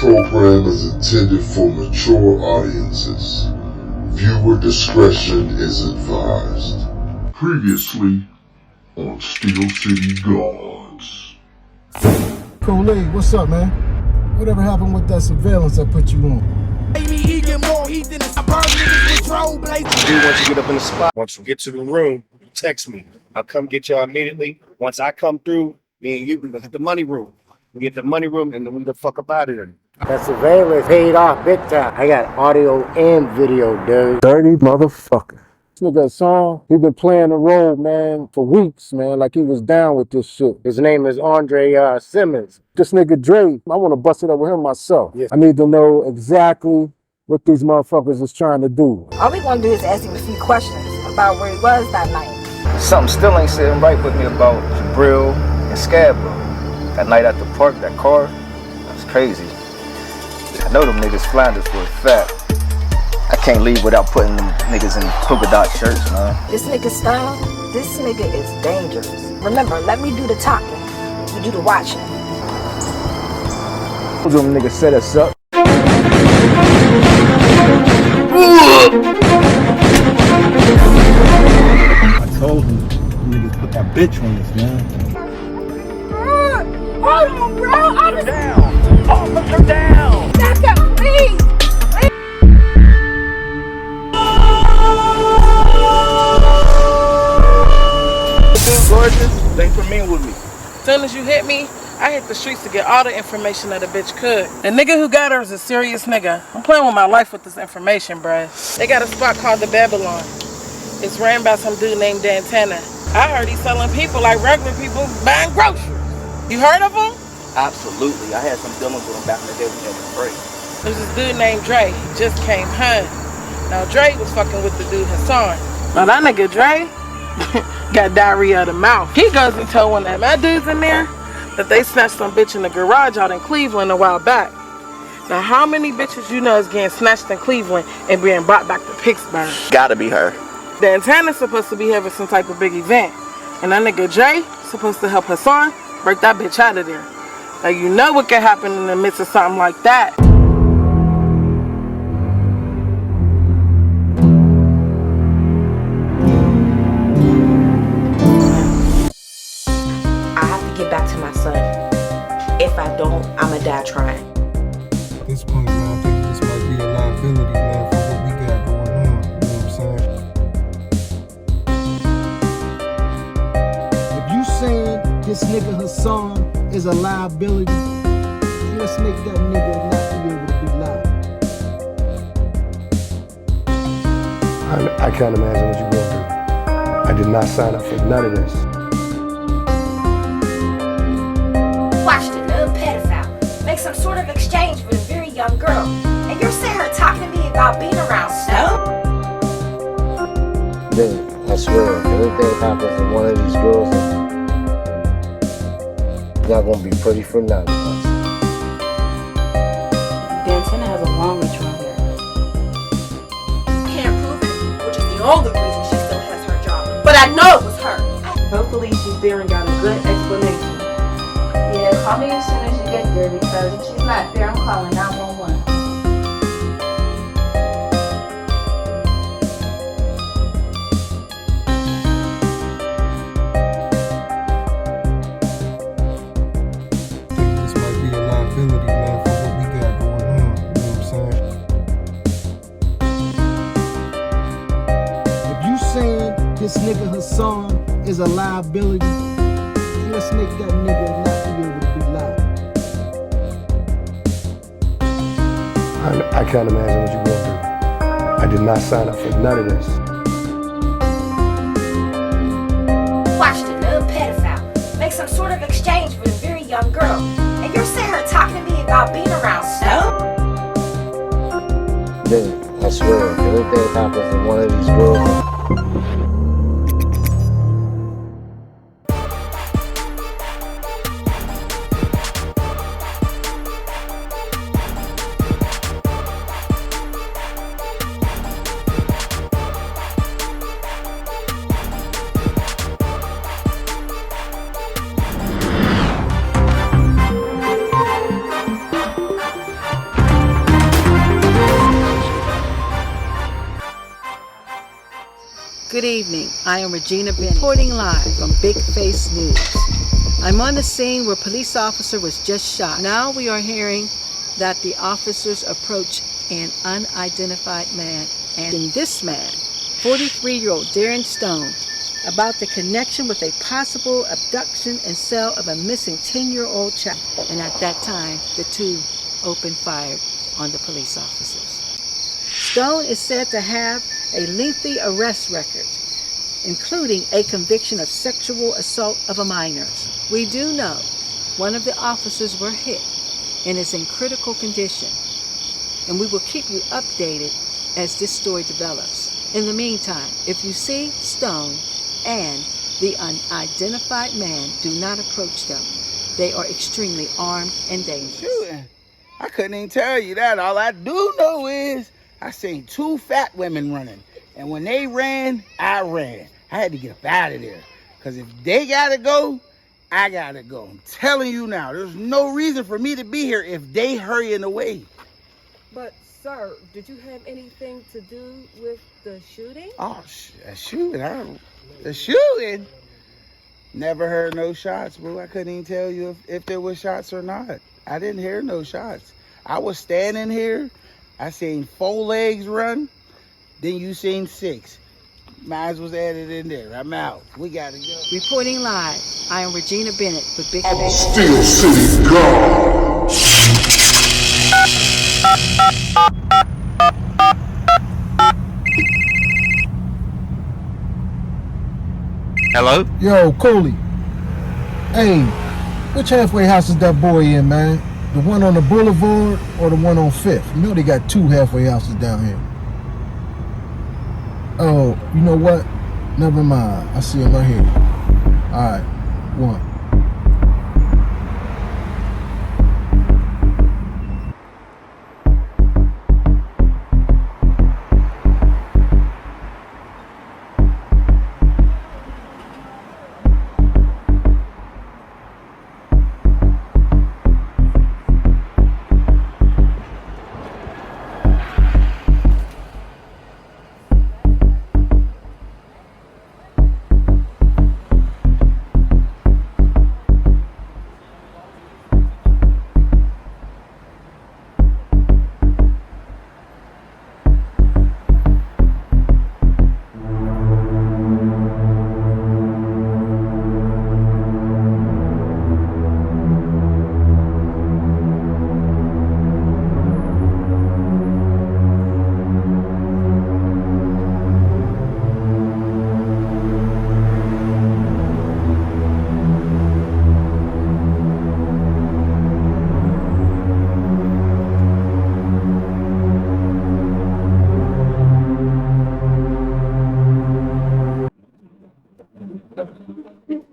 program is intended for mature audiences. Viewer discretion is advised. Previously on Steel City Gawdz. Coley, what's up, man? Whatever happened with that surveillance I put you on? He get more heat than a burn niggas with troll blazing. Once you get up in the spot, once you get to the room, you text me. I'll come get y'all immediately. Once I come through, me and you can go to the money room. We get the money room and then we the fuck up out of there. That surveillance paid off big time. I got audio and video, dude. Dirty motherfucker. This nigga song, he been playing the role, man, for weeks, man, like he was down with this shit. His name is Andre Simmons. This nigga Dre, I want to bust it up with him myself. Yes. I need to know exactly what these motherfuckers is trying to do. All we gonna do is ask him a few questions about where he was that night. Something still ain't sitting right with me about Jabril and Scarborough. That night at the park, that car, that's crazy. I know them niggas Flanders for a fact. I can't leave without putting them niggas in polka dot shirts, man. This nigga style, this nigga is dangerous. Remember, let me do the talking, you do the watching. Them niggas set us up. I told him, niggas put that bitch on us, man. Hold on, bro! Officer down! Officer down! Back up, please! Gorgeous, thanks for being with me. As soon as you hit me, I hit the streets to get all the information that a bitch could. The nigga who got her is a serious nigga. I'm playing with my life with this information, bruh. They got a spot called the Babylon. It's ran by some dude named Dantana. I heard he's selling people like regular people buying groceries. You heard of him? Absolutely. I had some dealings with him back in the day when he was free. There's this dude named Dre. He just came home. Now Dre was fucking with the dude Hassan. Now that nigga Dre got diarrhea of the mouth. He goes and told one of my dudes in there that they snatched some bitch in the garage out in Cleveland a while back. Now how many bitches you know is getting snatched in Cleveland and being brought back to Pittsburgh? Gotta be her. The antenna's supposed to be having some type of big event. And that nigga Dre supposed to help Hassan break that bitch out of there. Now you know what can happen in the midst of something like that. I have to get back to my son. If I don't, I'ma die trying. At this point, man, I think this might be a liability, man, for what we got going on. You know what I'm saying? If you saying this nigga Hassan is a liability, let's make that nigga not be able to be liable. I can't imagine what you're going through. I did not sign up for none of this. Watch the little pedophile make some sort of exchange with a very young girl. And you're sitting here talking to me about being around Snow? Then, I swear, if anything happens to one of these girls, it's not gonna be pretty for none of us. Dantana has a long reach around here. Can't prove it, which is the only reason she still has her job. But I know it was her. Hopefully she's there and got a good explanation. Yeah, call me as soon as you get there because if she's not there, I'm calling 911. This might be a liability, man, for what we got going on. You know what I'm saying? If you saying this nigga Hassan is a liability, let's make that nigga not be able to be liable. I can't imagine what you're going through. I did not sign up for none of this. Watch the little pedophile make some sort of exchange with a very young girl. And you're sitting here talking to me about being around Snow? Then, I swear, if anything happens to one of these girls, evening. I am Regina Bennett, reporting live from Big Face News. I'm on the scene where a police officer was just shot. Now we are hearing that the officers approached an unidentified man, and this man, 43-year-old Darren Stone, about the connection with a possible abduction and sale of a missing 10-year-old child. And at that time, the two opened fire on the police officers. Stone is said to have a lengthy arrest record, including a conviction of sexual assault of a minor. We do know one of the officers were hit and is in critical condition, and we will keep you updated as this story develops. In the meantime, if you see Stone and the unidentified man, do not approach them. They are extremely armed and dangerous. Shooting. I couldn't even tell you that. All I do know is I seen two fat women running. And when they ran, I ran. I had to get up out of there. Because if they gotta go, I gotta go. I'm telling you now, there's no reason for me to be here if they hurrying away. But, sir, did you have anything to do with the shooting? Oh, shooting? The shooting? Never heard no shots, boo. I couldn't even tell you if there was shots or not. I didn't hear no shots. I was standing here. I seen 4 legs run. Then you seen 6. Mine was added in there. I'm out. We gotta go. Reporting live, I am Regina Bennett with Big Face. Steel City Gawdz. Hello? Yo, Cooley. Hey, which halfway house is that boy in, man? The one on the boulevard or the one on 5th? You know they got 2 halfway houses down here. Oh, you know what? Never mind. I see him right here. All right, 1.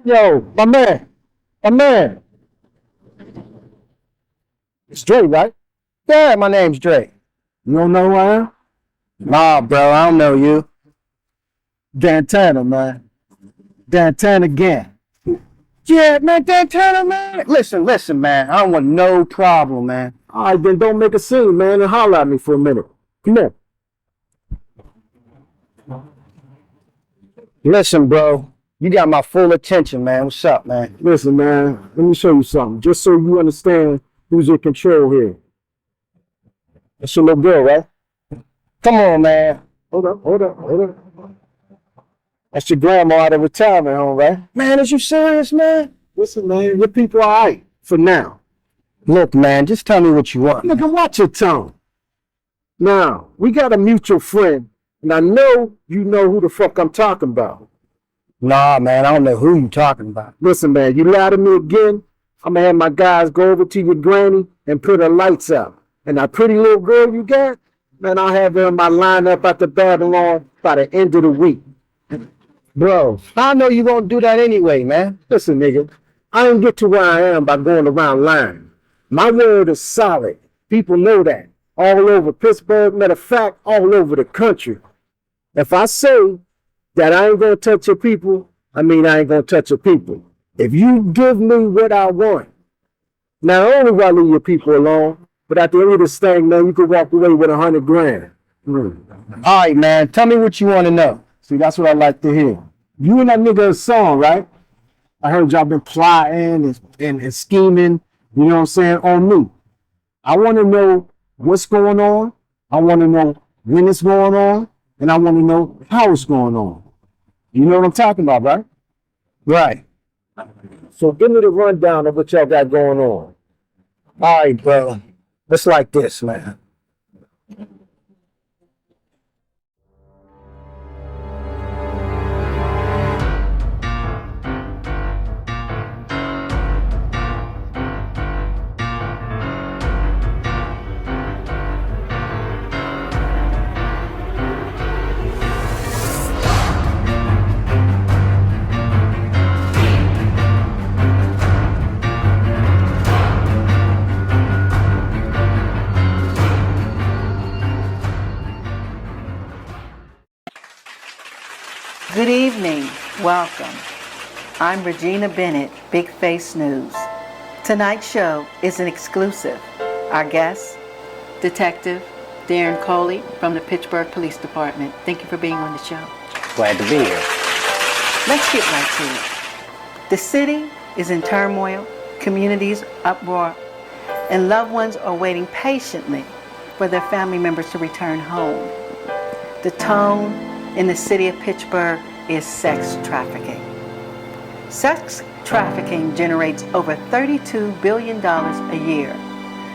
Yo, my man. It's Dre, right? Yeah, my name's Dre. You don't know who I am? Nah, bro, I don't know you. Dantana, man. Dantana Gant. Yeah, man, Dantana, man. Listen, man. I don't want no problem, man. All right, then don't make a scene, man, and holler at me for a minute. Come here. Listen, bro. You got my full attention, man. What's up, man? Listen, man. Let me show you something, just so you understand who's in control here. That's your little girl, right? Come on, man. Hold up. That's your grandma out of retirement home, right? Man, is you serious, man? Listen, man, your people are all right for now. Look, man, just tell me what you want. Nigga, watch your tone. Now, we got a mutual friend, and I know you know who the fuck I'm talking about. Nah, man, I don't know who you talking about. Listen, man, you lie to me again, I'm gonna have my guys go over to your granny and put her lights out. And that pretty little girl you got, man, I'll have her in my lineup at the Babylon by the end of the week. Bro, I know you gonna do that anyway, man. Listen, nigga, I didn't get to where I am by going around lying. My word is solid. People know that. All over Pittsburgh, matter of fact, all over the country. If I say that I ain't gonna touch your people, I mean I ain't gonna touch your people. If you give me what I want, not only will I leave your people alone, but at the end of this thing, man, you could walk away with $100 grand. All right, man, tell me what you want to know. See, that's what I like to hear. You and that nigga a song, right? I heard y'all been plotting and scheming, you know what I'm saying, on me. I want to know what's going on. I want to know when it's going on. And I want to know how it's going on. You know what I'm talking about, right? Right. So give me the rundown of what y'all got going on. All right, bro. It's like this, man. Good evening. Welcome. I'm Regina Bennett, Big Face News. Tonight's show is an exclusive. Our guest, Detective Darren Coley from the Pittsburgh Police Department. Thank you for being on the show. Glad to be here. Let's get right to it. The city is in turmoil, communities uproar, and loved ones are waiting patiently for their family members to return home. The tone in the city of Pittsburgh is sex trafficking. Sex trafficking generates over $32 billion a year.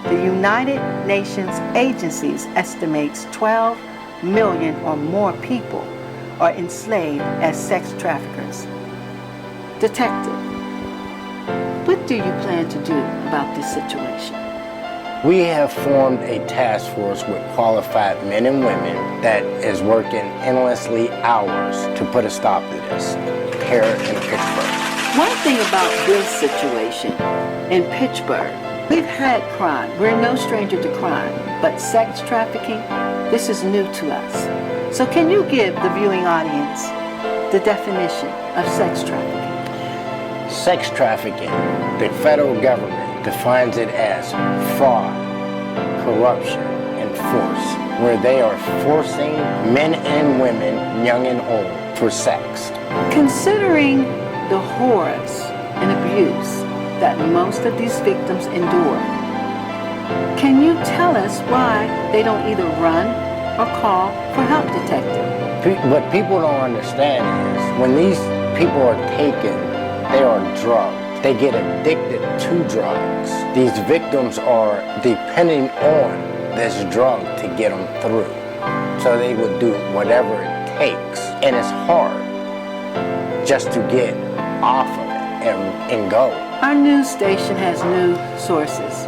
The United Nations agencies estimates 12 million or more people are enslaved as sex traffickers. Detective, what do you plan to do about this situation? We have formed a task force with qualified men and women that is working endlessly hours to put a stop to this here in Pittsburgh. One thing about this situation in Pittsburgh, we've had crime. We're no stranger to crime, but sex trafficking, this is new to us. So can you give the viewing audience the definition of sex trafficking? Sex trafficking, the federal government defines it as fraud, corruption, and force, where they are forcing men and women, young and old, for sex. Considering the horrors and abuse that most of these victims endure, can you tell us why they don't either run or call for help, Detective? What people don't understand is when these people are taken, they are drugged. They get addicted to drugs. These victims are depending on this drug to get them through. So they would do whatever it takes. And it's hard just to get off of it and go. Our news station has new sources.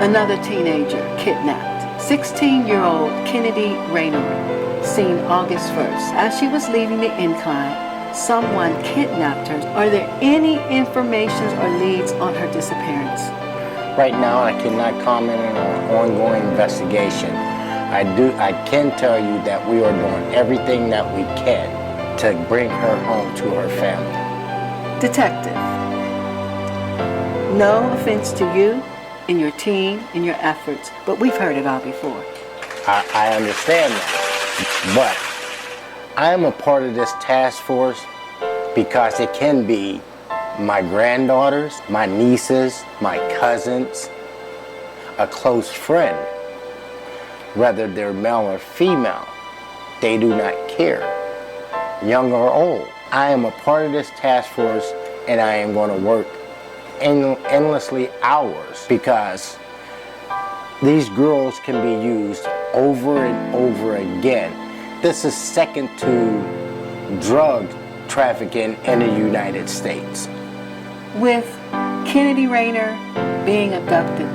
Another teenager kidnapped. 16-year-old Kennedy Raynor, seen August 1st. As she was leaving the incline, someone kidnapped her. Are there any information or leads on her disappearance? Right now, I cannot comment on an ongoing investigation. I can tell you that we are doing everything that we can to bring her home to her family. Detective, no offense to you and your team and your efforts, but we've heard it all before. I understand that, but I am a part of this task force because it can be my granddaughters, my nieces, my cousins, a close friend, whether they're male or female. They do not care, young or old. I am a part of this task force and I am going to work endlessly hours because these girls can be used over and over again. This is second to drug trafficking in the United States. With Kennedy Raynor being abducted,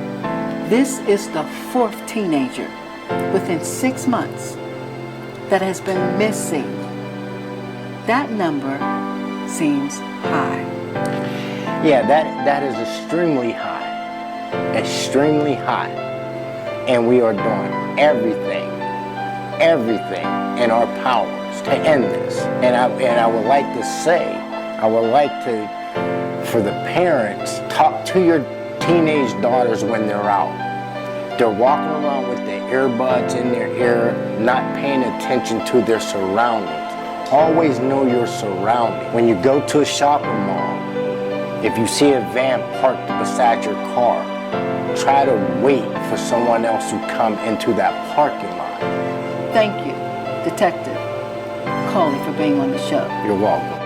this is the fourth teenager within 6 months that has been missing. That number seems high. Yeah, that is extremely high. Extremely high. And we are doing everything in our powers to end this. And I would like to say, for the parents, talk to your teenage daughters when they're out. They're walking around with their earbuds in their ear, not paying attention to their surroundings. Always know your surroundings. When you go to a shopping mall, if you see a van parked beside your car, try to wait for someone else to come into that parking lot. Thank you, Detective Coley, for being on the show. You're welcome.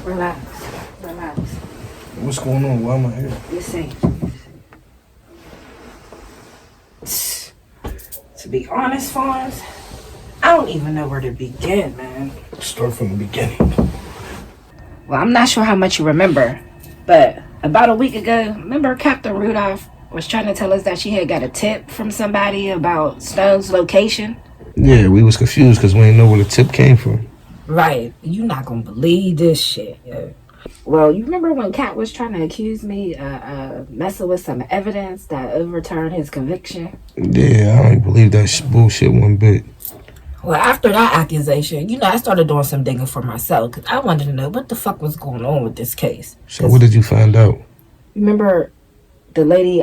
Relax. Relax. What's going on? Why am I here? Listen. To be honest, Fonz, I don't even know where to begin, man. Start from the beginning. Well, I'm not sure how much you remember, but About a week ago, remember Captain Rudolph was trying to tell us that she had got a tip from somebody about Stone's location? Yeah, we was confused because we didn't know where the tip came from. Right. You not gonna believe this shit, yo. Well, you remember when Cat was trying to accuse me of messing with some evidence that overturned his conviction? Yeah, I don't believe that bullshit one bit. Well, after that accusation, I started doing some digging for myself because I wanted to know what the fuck was going on with this case. So what did you find out? Remember the lady,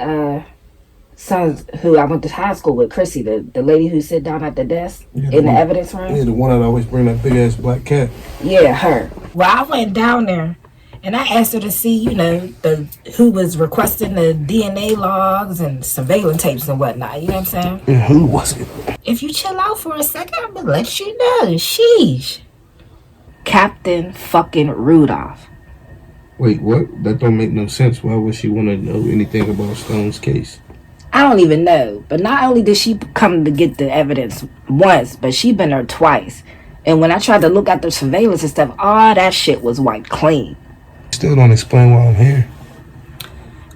sons who I went to high school with, Chrissy, the lady who sit down at the desk in the evidence room? Yeah, the one that always bring that big ass black cat. Yeah, her. Well, I went down there and I asked her to see, who was requesting the DNA logs and surveillance tapes and whatnot. You know what I'm saying? And who was it? If you chill out for a second, I'm gonna let you know. Sheesh. Captain fucking Rudolph. Wait, what? That don't make no sense. Why would she want to know anything about Stone's case? I don't even know. But not only did she come to get the evidence once, but she been there twice. And when I tried to look at the surveillance and stuff, all that shit was wiped clean. Still don't explain why I'm here.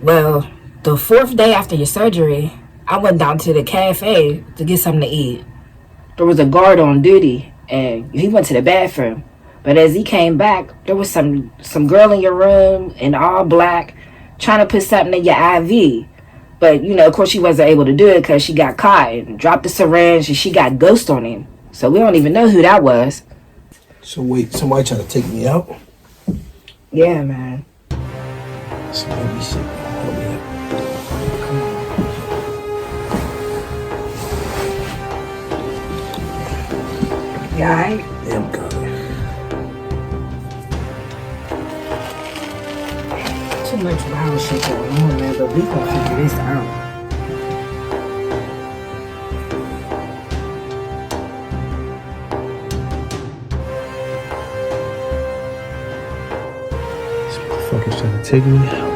Well, the 4th day after your surgery, I went down to the cafe to get something to eat. There was a guard on duty, and he went to the bathroom. But as he came back, there was some girl in your room in all black trying to put something in your IV. But, of course she wasn't able to do it because she got caught and dropped the syringe and she got ghost on him. So we don't even know who that was. So wait, somebody trying to take me out? Yeah, man. So let me see. Hold me up. You alright? Yeah, I'm good. Too much wild shit going on, man, but we gonna figure this out. This motherfucker's trying to take me out.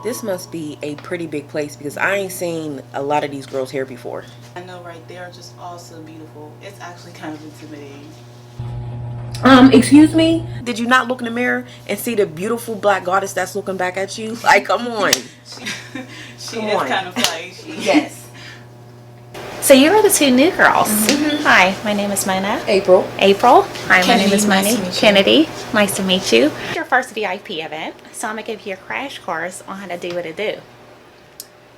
This must be a pretty big place because I ain't seen a lot of these girls here before. I know, right? They are just all so beautiful. It's actually kind of intimidating. Excuse me? Did you not look in the mirror and see the beautiful black goddess that's looking back at you? Like, come on. She is kind of like, yes. So you are the two new girls. Hi, my name is Mona. April. Hi, my name is Money. Kennedy. Nice to meet you. Your first VIP event, so I'm gonna give you a crash course on how to do what to do.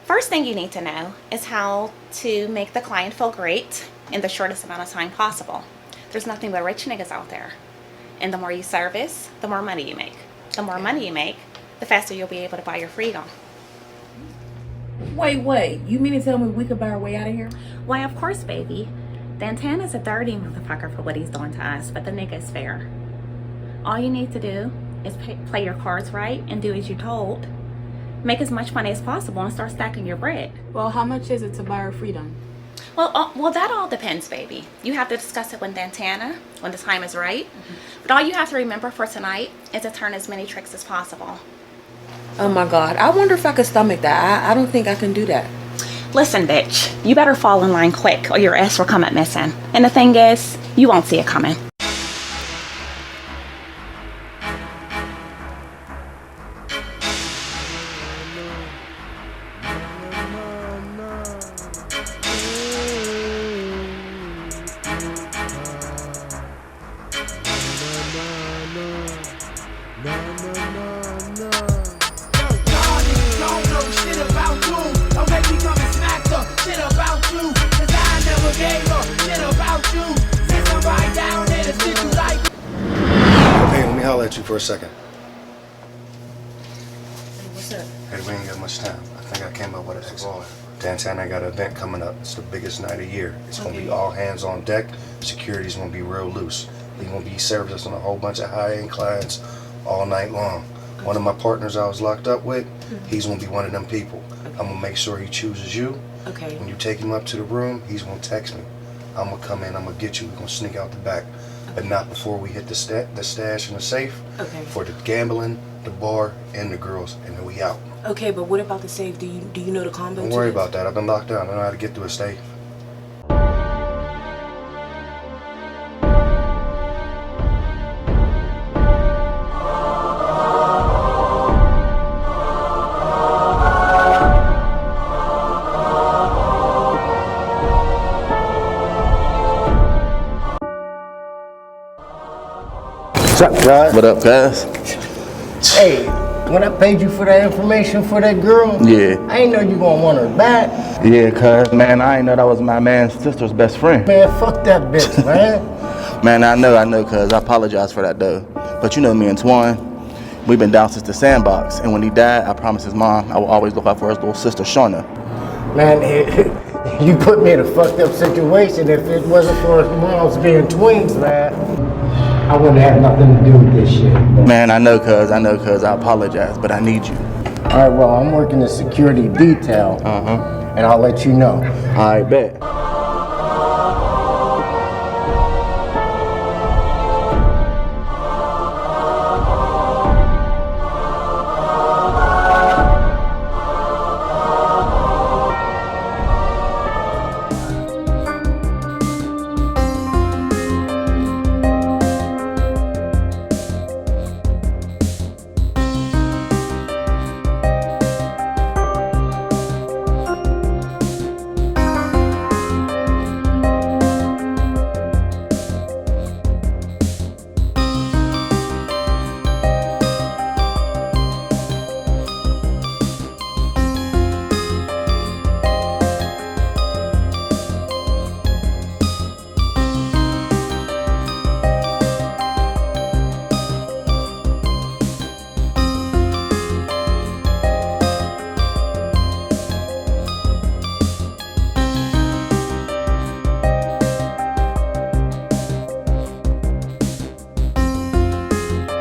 First thing you need to know is how to make the client feel great in the shortest amount of time possible. There's nothing but rich niggas out there. And the more you service, the more money you make. The more money you make, the faster you'll be able to buy your freedom. Wait. You mean to tell me we could buy our way out of here? Why, of course, baby. Dantana's a dirty motherfucker for what he's doing to us, but the nigga is fair. All you need to do is play your cards right and do as you're told. make as much money as possible and start stacking your bread. Well, how much is it to buy her freedom? Well, that all depends, baby. You have to discuss it with Dantana when the time is right. But all you have to remember for tonight is to turn as many tricks as possible. Oh my God, I wonder if I could stomach that. I don't think I can do that. Listen, bitch, you better fall in line quick or your ass will come up missing. And the thing is, you won't see it coming. At you for a second. What's up? Hey, we ain't got much time. I think I came up with it. Dantana got an event coming up. It's the biggest night of the year. It's gonna be all hands on deck. Security's gonna be real loose. We're gonna be servicing a whole bunch of high-end clients all night long. One of my partners I was locked up with, he's gonna be one of them people. I'm gonna make sure he chooses you. Okay. When you take him up to the room, he's gonna text me. I'm gonna come in, I'm gonna get you, we're gonna sneak out the back. But not before we hit the stash and the safe. Okay. For the gambling, the bar, and the girls, and then we out. Okay, but what about the safe? Do you know the combo? Don't worry about that. I've been locked down. I know how to get through a safe. What's up, guys? What up, guys? Hey, when I paid you for that information for that girl, Yeah. I ain't know you gonna want her back. Yeah, cuz, man, I ain't know that was my man's sister's best friend. Man, fuck that bitch, man. Man, I know, cuz. I apologize for that, though. But you know me and Twan, we've been down since the sandbox. And when he died, I promised his mom I will always look out for his little sister, Shauna. Man, you put me in a fucked up situation. If it wasn't for his moms being twins, man, I wouldn't have nothing to do with this shit. Man, I know, cuz. I apologize, but I need you. All right, well, I'm working the security detail. And I'll let you know. All right, bet.